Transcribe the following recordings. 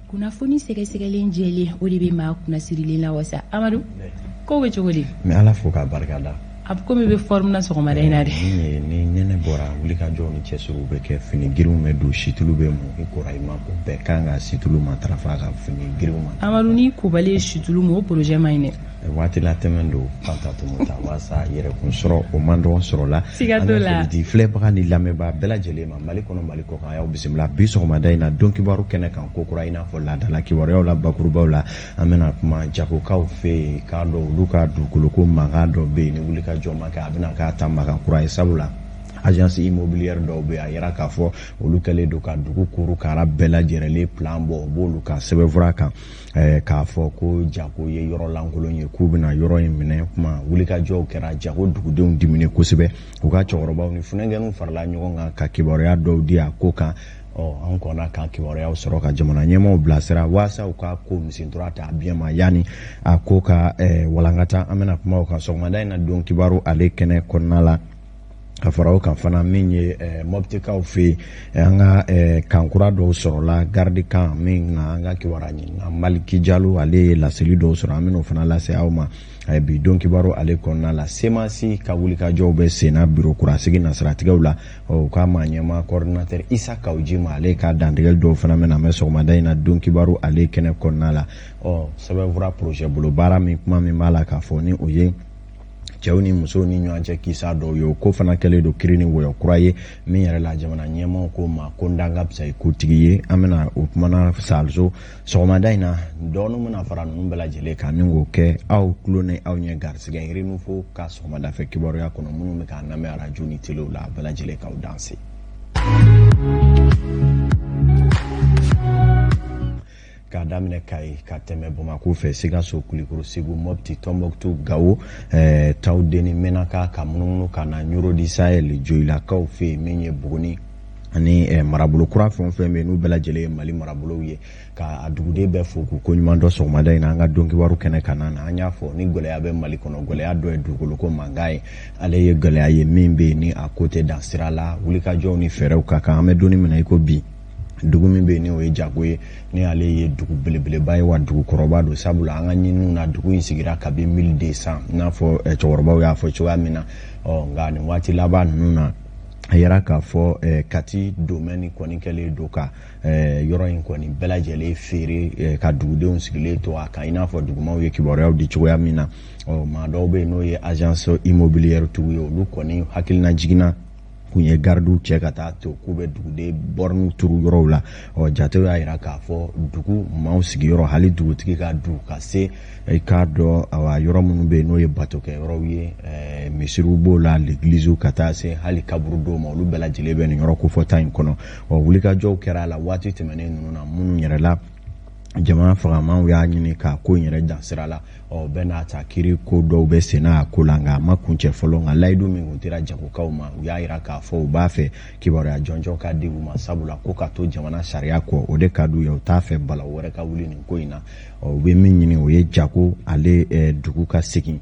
Kunafoni sɛgɛsɛgɛlen jɛlen o de bɛ maa kunnasirilen la wasa Amadu ko bɛ cogo di mais Ala fo k'a barikada a bɛ komi bɛ forme na sɔgɔmada in na de ni nɛnɛ bɔra wulikajɔw ni cɛsiriw bɛ kɛ fini girinw bɛ don situlu bɛ mun i kɔrɔ i ma o bɛɛ kan ka situlu matarafa ka fini girinw ma Amadu ni kobali ye situlu ma o projet ma ɲi dɛ waati la tɛmɛn don panta tumuta wasa yɛrɛkun sɔrɔ o man dɔn sɔrɔ la siga t'o la di filɛbaga ni lamɛnbaa bɛɛ lajɛlen ma Mali kɔnɔ Mali kɔ kan y'aw bisimila bi sɔgɔmada in na don kibaru kɛnɛ kan ko kura i n'a fɔ laadala kibaruyaw la bakurubaw la an bɛna kuma jagokaw fɛ yen k'a dɔn olu ka dugukoloko mankan dɔ bɛ yen ni wulikajɔ ma kɛ a bɛna k'a ta makan kura ye sabula agence immobilière dɔw bɛ a yira k'a fɔ olu kɛlen don ka dugu kurukara bɛɛ lajɛlen plan bɔ u b'olu ka sɛbɛnfura kan k'a fɔ ko jago ye yɔrɔ lankolon ye k'u bɛna yɔrɔ in minɛ kuma wulikajɔw kɛra jago dugudenw dimine kosɛbɛ u ka cɛkɔrɔbaw ni funɛnkɛninw farala ɲɔgɔn kan ka kibaruya dɔw di a ko kan an kɔnna ka kibaruyaw sɔrɔ ka jamana ɲɛmaaw bilasira waasa u ka ko misintura ta biyɛnma yanni a ko ka walankata an bɛna kuma o kan sɔgɔmada in na don kibaru ale kɛnɛ kɔnɔna la ka fara o kan fana min ye mɔbitikaw fɛ an ka kankura dɔw sɔrɔla gardi kan min na an ka kibaruya ɲini Maliki Jalo ale ye laseli dɔw sɔrɔ an bɛn'o fana lase aw ma bi don kibaru ale kɔnɔna la semasi ka wulikajɔw bɛ senna biro kurasigi nasiratigɛw la u ka maa ɲɛmaa coordinateur Isa Kawuji ma ale ka dantigɛli dɔw fana bɛna mɛn sɔgɔmada in na don kibaru ale kɛnɛ kɔnɔna la sɛbɛnfura projet bolo baara min kuma min b'a la k'a fɔ ni o ye cɛw ni musow ni ɲɔgɔn cɛ kisa dɔw ye o ko fana kɛlen don kiri ni wɔyɔ kura ye min yɛrɛ la jamana ɲɛmaaw ko ma ko n ka bisa kotigi ye an bɛna o kumana salso sɔgɔmada in na dɔɔnin bɛna fara ninnu bɛɛ lajɛlen kan ni k'o kɛ aw tulo ni aw ɲɛ garisɛgɛ Renouveau ka sɔgɔmada fɛ kibaruya kɔnɔ minnu bɛ k'a lamɛn radio ni telew la bɛɛ lajɛlen k'aw danse k'a daminɛ Kayi ka tɛmɛ Bamako fɛ Sikaso Kulikoro Segu Mopti Tombouctou Gao Tawdeni Menaka ka munumunu ka na Nyoro di Sahel Joyilakaw fɛ min ye Buguni ani marabolo kura fɛn fɛn bɛ n'u bɛɛ lajɛlen ye Mali marabolow ye ka a duguden bɛɛ fo k'u ko ɲuman dɔ sɔgɔmada in na an ka don kibaru kɛnɛ kan na an y'a fɔ ni gɛlɛya bɛ Mali kɔnɔ gɛlɛya dɔ ye dugukoloko mankan ye ale ye gɛlɛya ye min bɛ yen ni a ko tɛ dan sira la wulikajɔw ni fɛɛrɛw ka kan an bɛ donni minɛ i ko bi dugu min bɛ yen ni o ye jago ye ni ale ye dugu belebeleba ye wa dugu kɔrɔba don sabula an ka ɲiniw na dugu in sigira kabini 1200 i n'a fɔ cɛkɔrɔbaw y'a fɔ cogoya min na nka nin waati laban ninnu na a yɛrɛ k'a fɔ kati domaine kɔni kɛlen don ka yɔrɔ in kɔni bɛɛ lajɛlen feere ka dugudenw sigilen to a kan i n'a fɔ dugumaw ye kibaruyaw di cogoya min na maa dɔw bɛ yen n'o ye agence immobilière tigiw ye olu kɔni hakilina jiginna kun ye gardiw cɛ ka taa to k'u bɛ duguden borniw turu yɔrɔw la jatew y'a jira k'a fɔ dugu maaw sigiyɔrɔ hali dugutigi ka du ka se i k'a dɔn yɔrɔ minnu bɛ yen n'o ye batokɛ yɔrɔw ye misiriw b'o la l'église ka taa se hali kaburu dɔw ma olu bɛɛ lajɛlen bɛ nin yɔrɔ kofɔta in kɔnɔ wulikajɔw kɛra a la waati tɛmɛnen ninnu na minnu yɛrɛ la jamana fagamanw y'a ɲini ka ko in yɛrɛ dan sira la bɛɛ n'a ta kiri ko dɔw bɛ senna a ko la nka a ma kuncɛ fɔlɔ nka layidu min kun dira jagokaw ma u y'a jira k'a fɔ u b'a fɛ kibaruya jɔnjɔn ka di u ma sabula ko ka to jamana sariya kɔ o de ka d'u ye u t'a fɛ balawu wɛrɛ ka wuli nin ko in na u bɛ min ɲini o ye jago ale dugu ka segin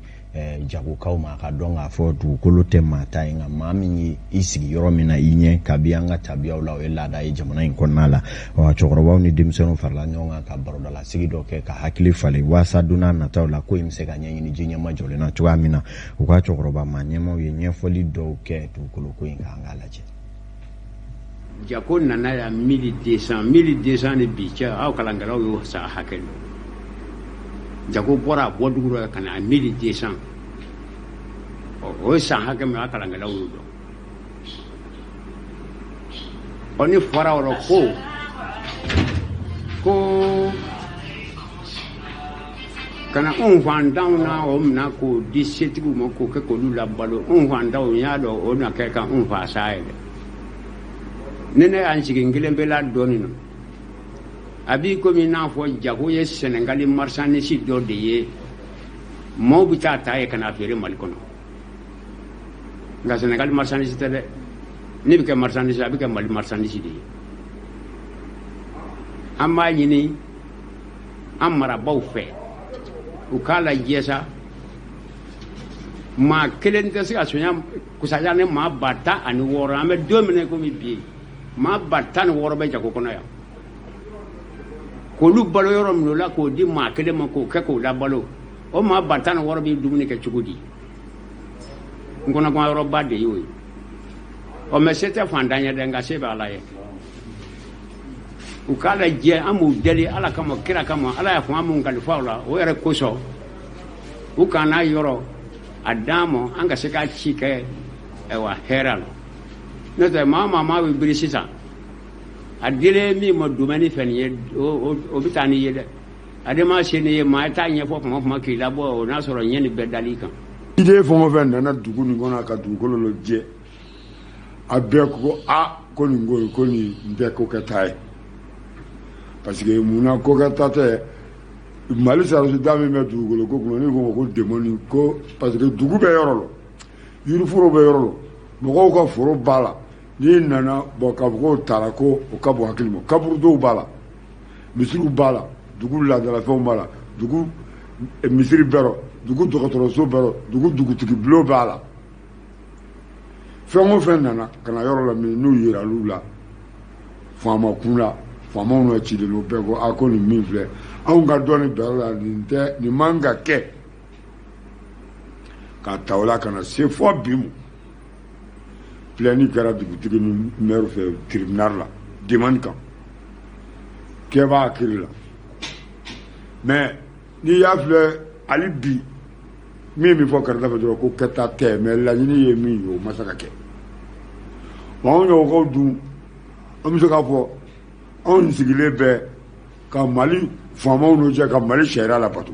jagokaw ma ka dɔn k'a fɔ dugukolo tɛ maa ta ye nka maa min ye i sigi yɔrɔ min na i ɲɛ kabi an ka tabiyaw la o ye laada ye jamana in kɔnɔna la cɛkɔrɔbaw ni denmisɛnninw farala ɲɔgɔn kan ka barodala sigi dɔ kɛ ka hakili falen waasa don n'a nataw la ko in bɛ se ka ɲɛɲini ji ɲɛma jɔlen na cogoya min na u ka cɛkɔrɔba maa ɲɛmaw ye ɲɛfɔli dɔw kɛ dugukolo ko in kan an k'a lajɛ. Jako nana ya 1200 ni bi cɛ aw kalankɛlaw y'o sa hakɛ dɔn. Jago bɔra a bɔ dugu dɔ ka na 1200 o ye san hakɛ min a kalankɛlaw y'o dɔn ni fɔra yɔrɔ ko kana anw fantanw na o mina k'o di setigiw ma k'o kɛ k'olu labalo anw fantanw y'a dɔn o na kɛ ka anw fa sa ye dɛ ni ne y'an sigi n kelen bɛ la dɔɔnin na a b'i komi n'a fɔ jago ye Sénégali marchandise dɔ de ye maaw bɛ taa ta ye ka na feere Mali kɔnɔ nka Sénégali marchandise tɛ dɛ ne bɛ kɛ marchandise a bɛ kɛ Mali marchandise de ye an b'a ɲini an marabaaw fɛ u k'a lajɛ sa maa kelen tɛ se ka sonya kusaya ne maa 10 ani 6 an bɛ don min komi bi maa 10 ni 6 bɛ jago kɔnɔ yan k'olu balo yɔrɔ min la k'o di maa kelen ma k'o kɛ k'o labalo o maa 10 ni 6 bɛ dumuni kɛ cogo di n kɔnɔgan yɔrɔba de y'o ye o mɛ se tɛ fantan ye dɛ nka se bɛ Ala ye u k'a lajɛ an b'u deli Ala kama kira kama Ala y'a fɔ an b'u kalifa o la o yɛrɛ kosɔn u ka n'a yɔrɔ a d'an ma an ka se k'a ci kɛ hɛrɛ la n'o tɛ maa bɛ biri sisan a dilen min ma domaine fɛ nin ye o bɛ taa n'i ye dɛ a de ma se n'i ye maa t'a ɲɛfɔ kuma o kuma k'i labɔ o n'a sɔrɔ ɲɛ nin bɛɛ dal'i kan. idée fɛn o fɛn nana dugu nin kɔnɔ ka dugukolo lɔ jɛ a bɛɛ ko ko nin ko ye ko nin tɛ ko kɛta ye parce que munna ko kɛta tɛ Mali sarasida min bɛ dugukolo ko kɔnɔ ni ko ko démoni ko parce que dugu bɛ yɔrɔ la yiriforo bɛ yɔrɔ la mɔgɔw ka foro b'a la n'i nana k'a fɔ k'o taara ko o ka bon hakili ma kaburu dɔw b'a la misiriw b'a la dugu laadalafɛnw b'a la dugu misiri bɛɛ rɔ dugu dɔgɔtɔrɔso bɛɛ rɔ dugu dugutigi bulon b'a la fɛn o fɛn nana ka na yɔrɔ la min n'u yiral'u la faama kun la faamaw na cilen o bɛɛ ko ko nin min filɛ anw ka dɔnni bɛɛ la nin man ka kɛ k'a ta o la ka na se fɔ bi ma filɛni kɛra dugutigi ni maire fɛ tribunal la demande kan kɛ b'a hakili la mais n'i y'a filɛ hali bi min bɛ fɔ karata fɛ dɔrɔn ko kɛta tɛ mais laɲini ye min ye o ma se ka kɛ anw ɲɔgɔnw dun an bɛ se k'a fɔ anw sigilen bɛ ka Mali faamaw n'u cɛ ka Mali sariya labato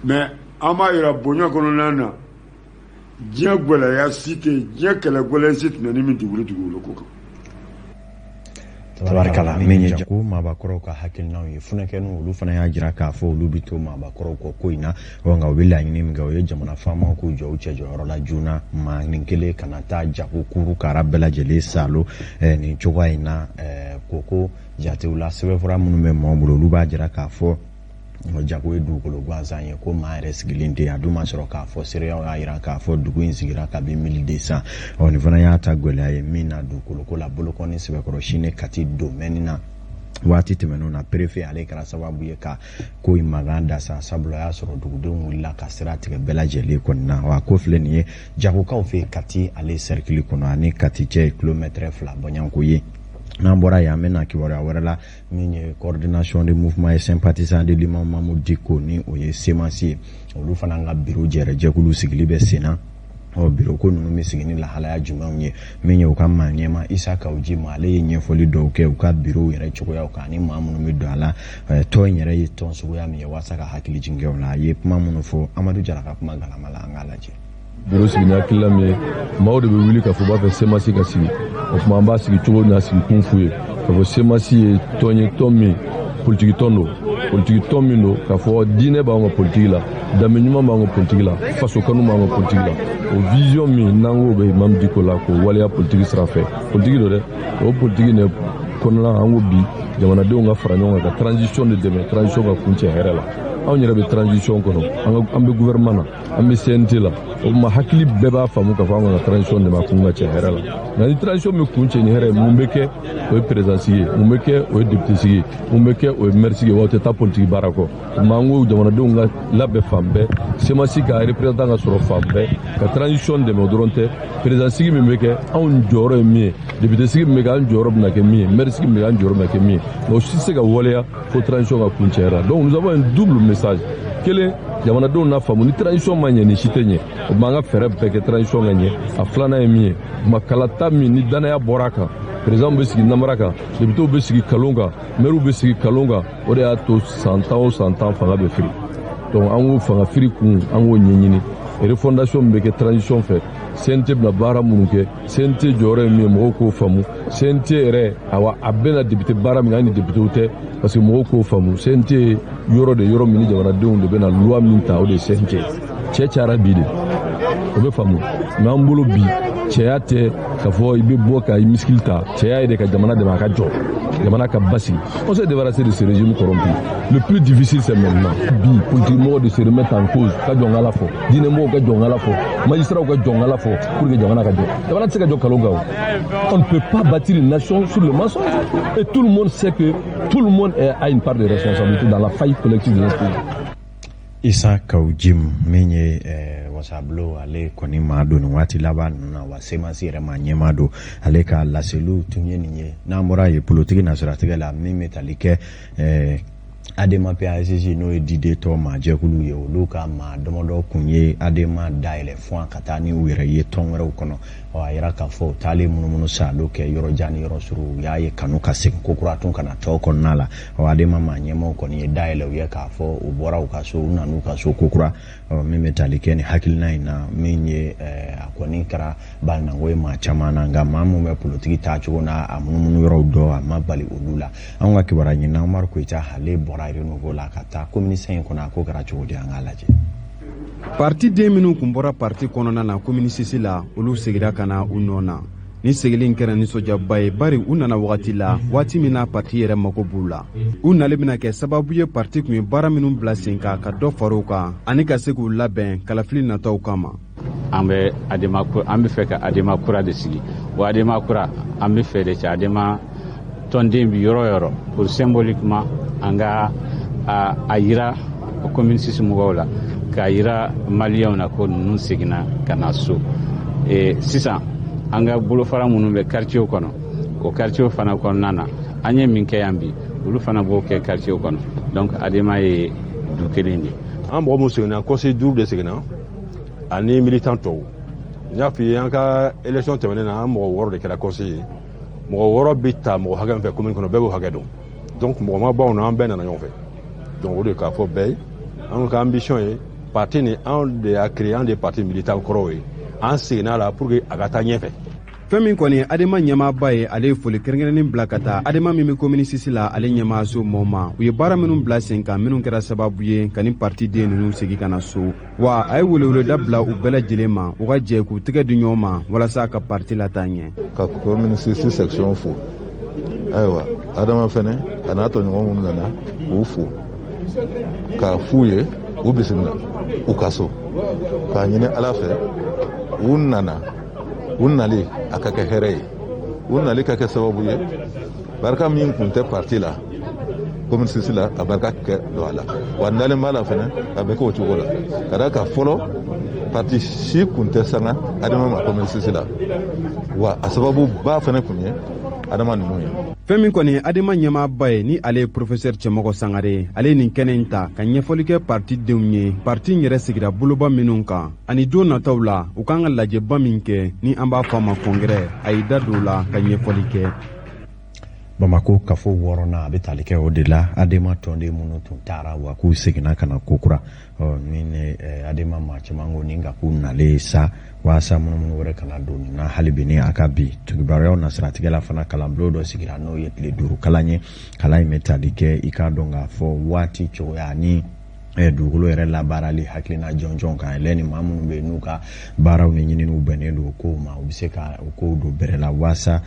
mais an b'a yira bonya kɔnɔna na diɲɛ gwɛlɛya si tɛ yen diɲɛ kɛlɛ gwɛlɛya si tɛ na ni min dugukolo ko kan. tabarikala min ye jago maabakɔrɔw ka hakilinaw ye funakɛninw olu fana y'a jira k'a fɔ olu bɛ to maabakɔrɔw kɔ ko in na nka u bɛ laɲini min kɛ o ye jamana faamaw k'u jɔ u cɛ jɔyɔrɔ la joona maa nin kelen kana taa jago kuru kara bɛɛ lajɛlen salo nin cogoya in na koko jatew la sɛbɛnfura minnu bɛ maaw bolo olu b'a jira k'a fɔ jago ye dugukolo gansan ye ko maa yɛrɛ sigilen tɛ a dun ma sɔrɔ k'a fɔ seereyaw y'a jira k'a fɔ dugu in sigira kabini 2002 nin fana y'a ta gwɛlɛya ye min na dugukolo ko la bolokɔni sɛbɛkɔrɔ sine kati domaine na waati tɛmɛnenw na préfet ale kɛra sababu ye ka ko in mankan da sa sabula y'a sɔrɔ dugudenw wulila ka sira tigɛ bɛɛ lajɛlen kɔni na wa ko filɛ nin ye jagokaw fɛ kati ale cercle kɔnɔ ani kati cɛ kilomètre 2 bɔɲanko ye n'an bɔra yen an bɛna kibaruya wɛrɛ la min ye coordination de mouvement et sympathisant de l'imam Mamadou Diko ni o ye semasi ye olu fana ka bureau jɛrɛ jɛkulu sigili bɛ sen na bureau ko ninnu bɛ sigi ni lahalaya jumɛnw ye min ye u ka maa ɲɛma Isa Kawuji ma ale ye ɲɛfɔli dɔw kɛ u ka bureau yɛrɛ cogoyaw kan ani maa minnu bɛ don a la tɔn in yɛrɛ ye tɔn suguya min ye walasa ka hakili jigin o la a ye kuma minnu fɔ Amadu Jara ka kuma galama la an k'a lajɛ. Bureau sigi n'a hakilila min ye maaw de bɛ wuli k'a fɔ u b'a fɛ semasi ka sigi o tuma an b'a sigi cogo n'a sigi kun f'u ye k'a fɔ semasi ye tɔn ye tɔn min politiki tɔn don politiki tɔn min don k'a fɔ diinɛ b'an ka politiki la danbe ɲuman b'an ka politiki la faso kanu b'an ka politiki la o vision min n'an k'o bɛ Imam Diko la k'o waleya politiki sira fɛ politiki don dɛ o politiki ne kɔnɔna an ko bi jamanadenw ka fara ɲɔgɔn kan ka transition de dɛmɛ transition ka kuncɛ hɛrɛ la anw yɛrɛ bɛ transition kɔnɔ an bɛ gouvernement na an bɛ CNT la o tuma hakili bɛɛ b'a faamu k'a fɔ an ka transition dɛmɛ a kun ka cɛ hɛrɛ la nka ni transition bɛ kun cɛ ni hɛrɛ ye mun bɛ kɛ o ye président sigi ye mun bɛ kɛ o ye député sigi ye mun bɛ kɛ o ye maire sigi ye wa o tɛ taa politique baara kɔ o tuma an ko jamanadenw ka labɛn fan bɛɛ semasi ka représentant ka sɔrɔ fan bɛɛ ka transition dɛmɛ o dɔrɔn tɛ président sigi min bɛ kɛ anw jɔyɔrɔ ye min ye député sigi min bɛ kɛ an jɔyɔrɔ bɛna kɛ min ye maire sigi min bɛ kɛ an jɔyɔrɔ bɛna kɛ min ye nka o si tɛ se ka waleya fo transition ka kun cɛ hɛrɛ la donc nous avons un double message kelen jamanadenw n'a faamu ni transition ma ɲɛ ni si tɛ ɲɛ o tuma an ka fɛɛrɛ bɛɛ kɛ transition ka ɲɛ a filanan ye min ye ma kalata min ni danaya bɔra a kan président bɛ sigi namara kan députés bɛ sigi kalon kan maires bɛ sigi kalon kan o de y'a to san 10 o san 10 fanga bɛ firi donc an k'o fanga firi kun an k'o ɲɛɲini refondation min bɛ kɛ transition fɛ CNT bɛna baara minnu kɛ CNT jɔyɔrɔ ye min ye mɔgɔw k'o faamu CNT yɛrɛ a bɛna député baara min kɛ an ni députéw tɛ parce que mɔgɔw k'o faamu CNT ye yɔrɔ de yɔrɔ min ni jamanadenw de bɛna loi min ta o de ye CNT cɛ cayara bi de o bɛ faamu mais an bolo bi cɛya tɛ k'a fɔ i bɛ bɔ ka i misikili ta cɛya ye de ka jamana dɛmɛ a ka jɔ jamana ka basigi. On s'est débarrassé de ce régime corrompu. Le plus difficile c'est maintenant bi politiquement de se remettre en cause ka jonga la fo dinemo ka jonga la fo magistrat ka jonga la fo pour que jamana ka jonga. Jamana se ka jonga kalonga. On ne peut pas bâtir une nation sur le mensonge et tout le monde sait que tout le monde a une part de responsabilité dans la faillite collective de notre pays. Isa Kaujim menye wasablo ale koni mado no wati laba na wasema sire manyemado ale ka laselu tunye ninye na mora ye politique na stratégie la metalike adema PACC no edide to ma jekulu ye oluka ma domodo kunye adema daile fon katani wire ye tonwere ukono wa ira ka fo tali munumunu sa loke yoro jani yoro suru ya ye kanuka sin kokura tun kana toko nala wa adema manyemo koni ye daile ye ka fo ubora ukaso unanuka so kokura metalike ni hakilina ina menye akoni kara bana ngoy ma chamana nga mamu me politiki ta chuna amunumunu yoro do amabali ulula anga kibaranyi na Omar Koita hale Renouveau la kata communiste kona ko gara chodi angalaje parti de minu kumbora parti konona na communiste la olu segira kana unona ni segilin kera ni soja baye bari unana wakati la wati mina parti yere makobula unale bina ke sababu ye parti kumi bara minu blasenka ka do faroka ani ka segu laben kalafili na taw kama ambe feka adema kura de sigi wa adema kura ambe fede cha adema tondembi yoro pour symboliquement anga ayira communiste mugola ka ayira malion na ko nun sigina kana so sisa anga bulo fara munun be quartier kono o quartier fana kono nana anye minke yambi ulu fana bo ke quartier kono donc adema e du keleni an bo mo sigina conseil double de sigina ani militant to nya fi anga élection temena an mo woro de kala conseiller mo woro bita mo hagan fe commune kono bebo hagado donc mo ma ba on an ben na nyonfe donc o de ka fo bay an ka ambition e parti ni an de a créer des partis militants kroé an signa la pour que agata nyefe femi koni adema nyama baye ale foli kerengenen blakata adema mimi communiste la ale nyama so moma uye bara minun bla senka minun kera sababu ye kani parti de nunu segi kana so wa ay wole dabla u bela jelema u ga je ku tige du nyoma wala sa ka parti la tanye ka communiste section fo aywa adama fene anato nyoma nana u fo ka fuye u bisimna u kaso ka nyine ala fe unana unnali akake here unnali kake sababu ye barka min kunte parti la comme ceci la abarka ke do ala wandale mala fene abeko chugola kada ka folo parti si kunte sanga adama ma comme ceci la wa asababu ba fene kunye adama ni moye femi koni adema nyama baye ni ale professeur Chemogo Sangare ale nin kenenta ka ɲɛfɔli kɛ parti denw ye parti yɛrɛ sigira boloba minnu kan ani don nataw la u kan ka lajɛba min kɛ ni an b'a fɔ a ma congrès a y'i da don la ka ɲɛfɔli kɛ Bamako kafo wɔrɔna a bɛ tali kɛ o de la adema tɔnden minnu tun taara wa k'u seginna ka na kokura ni adema maa caman ko ni ka k'u nalen sa waasa munumunu wɛrɛ kana don nin na hali bi ni a ka bi tukibaruyaw na siratigɛla fana kalanbulon dɔ sigira n'o ye tile 5 kalan ye kalan in bɛ tali kɛ i k'a dɔn k'a fɔ waati cogoya ni dugukolo yɛrɛ labaarali hakilina jɔnjɔn kan ɛlɛ ni maa minnu bɛ n'u ka baaraw ni ɲininiw bɛnnen don kow ma u bɛ se ka o kow don bɛrɛ la waasa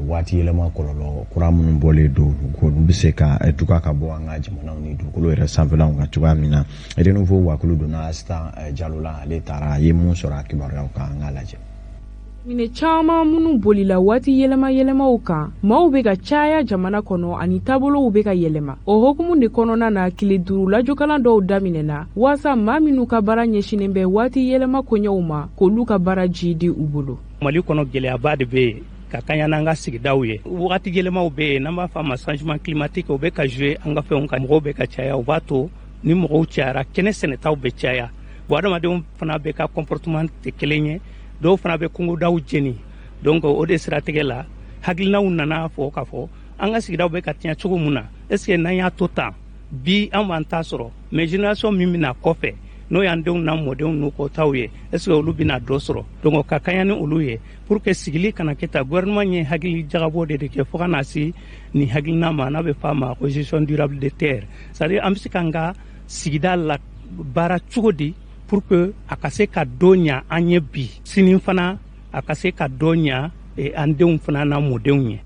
waati yɛlɛma kɔlɔlɔ kura minnu bɔlen don olu bɛ se ka tuga ka bɔ an ka jamanaw ni dugukolo yɛrɛ sanfɛlaw kan cogoya min na Renouveau wakulu donna Astan Jalo la ale taara a ye mun sɔrɔ a kibaruyaw kan an k'a lajɛ. Mine caman minnu bolila waati yɛlɛmaw kan maaw bɛ ka caya jamana kɔnɔ ani taabolow bɛ ka yɛlɛma o hukumu de kɔnɔna na tile 5 lajokalan dɔw daminɛna waasa maa minnu ka baara ɲɛsinen bɛ waati yɛlɛma koɲɛw ma k'olu ka baara ji di u bolo. Mali kɔnɔ gɛlɛyaba de bɛ yen ka kaɲa n'an ka sigidaw ye wagati yɛlɛmaw bɛ yen n'an b'a fɔ a ma changement climatique o bɛ ka jouer an ka fɛnw kan mɔgɔw bɛ ka caya o b'a to ni mɔgɔw cayara kɛnɛ sɛnɛtaw bɛ caya bon adamadenw fana bɛ ka comportement tɛ kelen ye dɔw fana bɛ kungodaw jeni donc o de siratigɛ la hakilinaw nana fɔ ka fɔ an ka sigidaw bɛ ka tiɲɛ cogo mun na est ce que n'an y'a to tan bi an b'an ta sɔrɔ mais génération min bɛna kɔfɛ n'o y'an denw n'a mɔdenw n'u kɔtaw ye est ce que olu bɛna dɔ sɔrɔ donc ka kaɲa ni olu ye pour que sigili kana kɛ ta gouvernement ye hakili jagabɔ de kɛ fo ka na se nin hakilina ma n'a bɛ fɔ a ma ko gestion durable de terre c'est à dire an bɛ se k'an ka sigida la baara cogo di pour que a ka se ka dɔ ɲa an ye bi sini fana a ka se ka dɔ ɲa an denw fana n'a mɔdenw ye.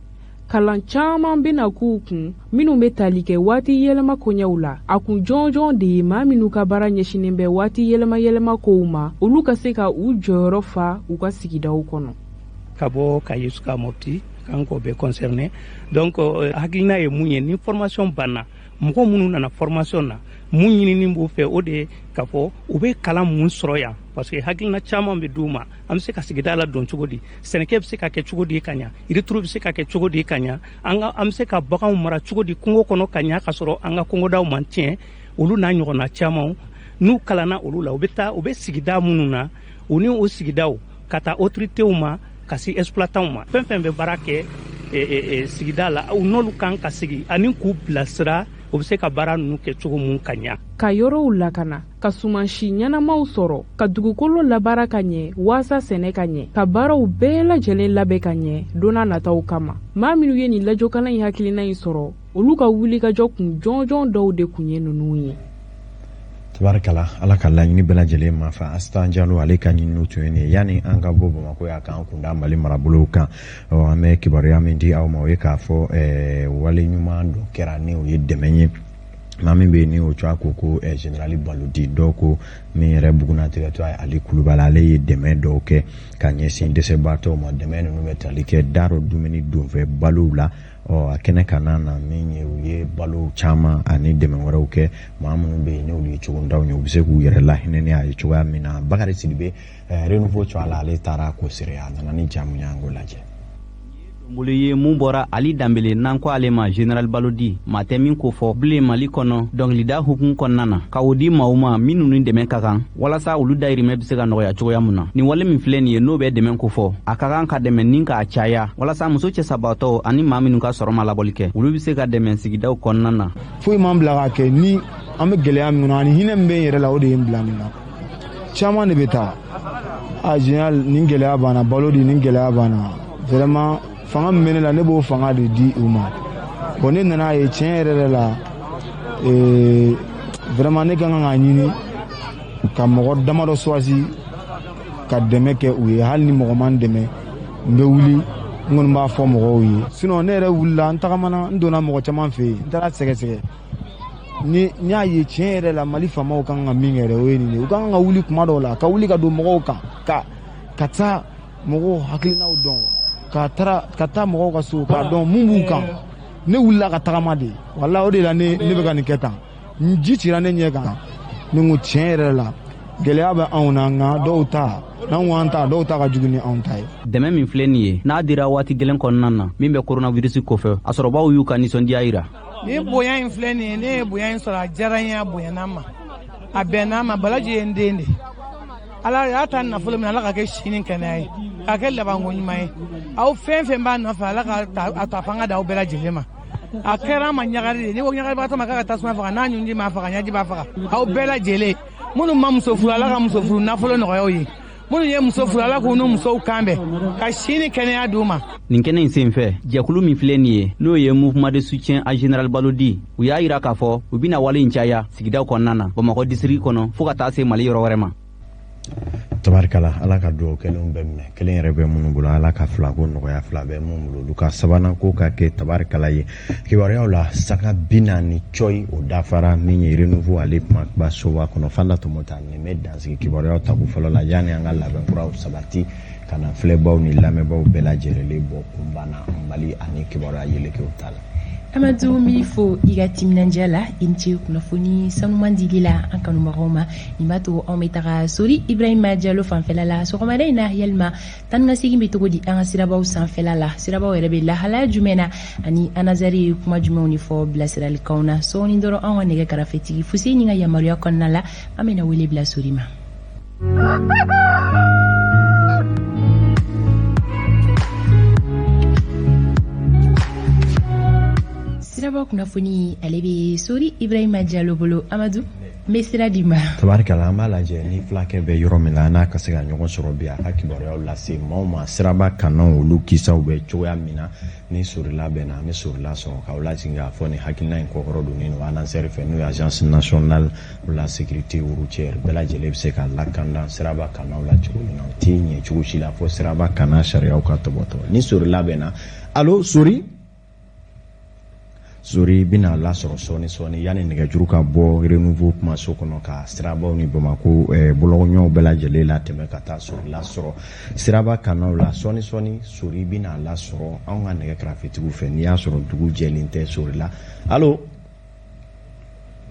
kalan caaman bena k'u kun minnu be tali kɛ waati yɛlɛma koɲɛw la a kun jɔnjɔn de ye maa minnu ka baara ɲɛsinin bɛ waati yɛlɛma kow ma olu ka se ka u jɔyɔrɔ fa u ka sigidaw kɔnɔ ka bɔ ka yesu ka mɔpti kan ko be concerné donc hakilina ye mun ye ni formation banna mɔgɔ minnu nana formation na mun ɲininin b'u fɛ o de ka fɔ u bɛ kalan mun sɔrɔ yan parce que hakilina caman bɛ d'u ma an bɛ se ka sigida la dɔn cogo di sɛnɛkɛ bɛ se ka kɛ cogo di ka ɲa yirituru bɛ se ka kɛ cogo di ka ɲa an bɛ se ka baganw mara cogo di kungo kɔnɔ ka ɲa ka sɔrɔ an ka kungodaw man tiɲɛ olu n'a ɲɔgɔnna camanw n'u kalanna olu la u bɛ sigida minnu na u ni o sigidaw ka taa autoritéw ma ka se exploitants ma fɛn fɛn bɛ baara kɛ sigida la u n'olu kan ka sigi ani k'u bilasira u bɛ se ka baara ninnu kɛ cogo mun ka ɲa ka yɔrɔw lakana ka sumansi ɲɛnamaw sɔrɔ ka dugukolo labaara ka ɲɛ waasa sɛnɛ ka ɲɛ ka baaraw bɛɛ lajɛlen labɛn ka ɲɛ donna nataw kama maa minnu ye nin lajɔkalan in hakilina in sɔrɔ olu ka wulikajɔ kun jɔnjɔn dɔw de kun ye ninnu ye tabarikala ala ka laɲini bɛɛ lajɛlen ma fa Astan Jalo ale ka ɲininiw tun ye nin ye yani an ka bɔ Bamakɔ yan k'an kun da Mali marabolow kan an bɛ kibaruya min di aw ma o ye k'a fɔ wale ɲuman dɔ kɛra ni o ye dɛmɛ ye maa min bɛ yen ni o cogoya ko général Balodi dɔw ko min yɛrɛ bugunatigɛtɔ ye Ali Kulubali ale ye dɛmɛ dɔw kɛ ka ɲɛsin dɛsɛbaatɔw ma dɛmɛ ninnu bɛ tali kɛ daro dumuni donfɛ balow la a kɛnɛ kan na min ye u ye balo caman ani dɛmɛ wɛrɛw kɛ maa minnu bɛ yen n'olu ye cogondaw ye u bɛ se k'u yɛrɛ lahinɛ ni a ye cogoya min na Bakari Sidibe Renouveau cogoya la ale taara ko sere a nana ni jamu ye an k'o lajɛ bolo ye mun bɔra Ali Danbele n'an ko ale ma Général Balodi maa tɛ min ko fɔ bilen Mali kɔnɔ dɔnkilida hukumu kɔnɔna na ka o di maaw ma minnu ni dɛmɛ ka kan walasa olu dayirimɛ bɛ se ka nɔgɔya cogoya mun na nin wale min filɛ nin ye n'o bɛ dɛmɛ ko fɔ a ka kan ka dɛmɛ ni k'a caya walasa muso cɛsabaatɔw ani maa minnu ka sɔrɔ ma labɔli kɛ olu bɛ se ka dɛmɛ sigidaw kɔnɔna na foyi m'an bila ka kɛ ni an bɛ gɛlɛya min kɔnɔ ani hinɛ min bɛ n yɛrɛ la o de ye n bila nin na caman de bɛ taa Général nin gɛlɛya banna Balodi nin gɛlɛya banna vraiment fanga min bɛ ne la ne b'o fanga de di u ma bon ne nana ye tiɲɛ yɛrɛ la vraiment ne ka kan ka ɲini ka mɔgɔ damadɔ choisi ka dɛmɛ kɛ u ye hali ni mɔgɔ man dɛmɛ n bɛ wuli n kɔni b'a fɔ mɔgɔw ye sinon ne yɛrɛ wulila n tagamana n donna mɔgɔ caman fɛ yen n taara sɛgɛsɛgɛ n y'a ye tiɲɛ yɛrɛ la Mali faamaw kan ka min kɛ o ye nin ye u kan ka wuli kuma dɔw la ka wuli ka don mɔgɔw kan ka taa mɔgɔw hakilinaw dɔn ka taa mɔgɔw ka so k'a dɔn mun b'u kan ne wulila ka tagama de wala o de la ne bɛ ka nin kɛ tan n ji cira ne ɲɛ kan ne ko tiɲɛ yɛrɛ la gɛlɛya bɛ anw na nka dɔw ta n'anw k'an ta dɔw ta ka jugu ni anw ta ye dɛmɛ min filɛ nin ye n'a dira waati gɛlɛn kɔnɔna na min bɛ coronavirus kɔfɛ a sɔrɔbaw y'u ka nisɔndiya yira ni bonya in filɛ nin ye ne ye bonya in sɔrɔ a diyara n ye a bonyana n ma a bɛnna n ma Balaji ye n den de ala y'a ta nafolo min ala ka kɛ sini kɛnɛya ye ka kɛ labanko ɲuman ye aw fɛn fɛn b'a nɔfɛ ala ka ta fanga da aw bɛɛ lajɛlen ma a kɛra an ma ɲagari de ni ko ɲagaribaatɔ ma k'a ka tasuma faga n'a ɲunji m'a faga ɲaji b'a faga aw bɛɛ lajɛlen minnu ma muso furu ala ka muso furu nafolo nɔgɔyaw ye minnu ye muso furu ala k'u n'u musow kanbɛn ka sini kɛnɛya d'u ma nin kɛnɛ in senfɛ jɛkulu min filɛ nin ye n'o ye mouvement de soutien à Général Balodi u y'a yira k'a fɔ u bɛna wale in caya sigidaw kɔnɔna na Bamakɔ district kɔnɔ fo ka taa se Mali yɔrɔ wɛrɛ ma tabarikala ala ka dugawu kɛlenw bɛɛ minɛ kelen yɛrɛ bɛ minnu bolo ala ka fila ko nɔgɔya fila bɛ minnu bolo olu ka sabanan ko ka kɛ tabarikala ye kibaruyaw la saga 40 cɔyi o dafara min ye Renouveau ale kumaba soba kɔnɔ Fanda Tomota nin bɛ dansigi kibaruyaw taku fɔlɔ la yanni an ka labɛn kuraw sabati ka na filɛbaw ni lamɛnbaw bɛɛ lajɛlen bɔ kunbanna Mali ani kibaruya yelekew ta la Amadou mi fo i ka timinandiya la i ni ce kunnafoni sanuman dili la an kanubagaw ma nin b'a to anw bɛ taga Sori Ibrahima Diallo fanfɛla la sɔgɔmada in na yalima tan ka segin bɛ cogo di an ka sirabaw sanfɛla la sirabaw yɛrɛ bɛ lahalaya jumɛn na ani Anazari ye kuma jumɛnw de fɔ bilasiralikanw na sɔɔni dɔrɔn an ka nɛgɛ kɛrɛfɛtigi Fuseni ka yamaruya kɔnɔna la an bɛna wele bila Sori ma. Siraba kunnafoni ale bɛ Sori Ibrahima Diallo bolo Amadou n bɛ sira di ma tabarikala an b'a lajɛ ni filakɛ bɛ yɔrɔ min na n'a ka se ka ɲɔgɔn sɔrɔ bi a ka kibaruyaw lase maaw ma siraba kannaw olu kisaw bɛ cogoya min na ni Sorila bɛ na an bɛ Sorila sɔrɔ k'aw lajigin k'a fɔ ni hakilina in kɔkɔrɔ donnen don ANASER fɛ n'o ye agence nationale pour la sécurité routière bɛɛ lajɛlen bɛ se ka lakanda siraba kannaw la cogo min na o tɛ ɲɛ cogo si la fo siraba kanna sariyaw ka tɔbɔtɔ ni Sorila bɛ na allo Sori Zori bina lasɔrɔ sɔɔni yanni nɛgɛjuru ka bɔ Renouveau kumaso kɔnɔ ka sirabaw ni Bamako bɔlɔŋɔw bɛɛ lajɛlen la tɛmɛ ka taa Sori lasɔrɔ siraba kanɔw la sɔɔni Sori bina lasɔrɔ anw ka nɛgɛ karafetigiw fɛ n'i y'a sɔrɔ dugu jɛlen tɛ Sori la. Allo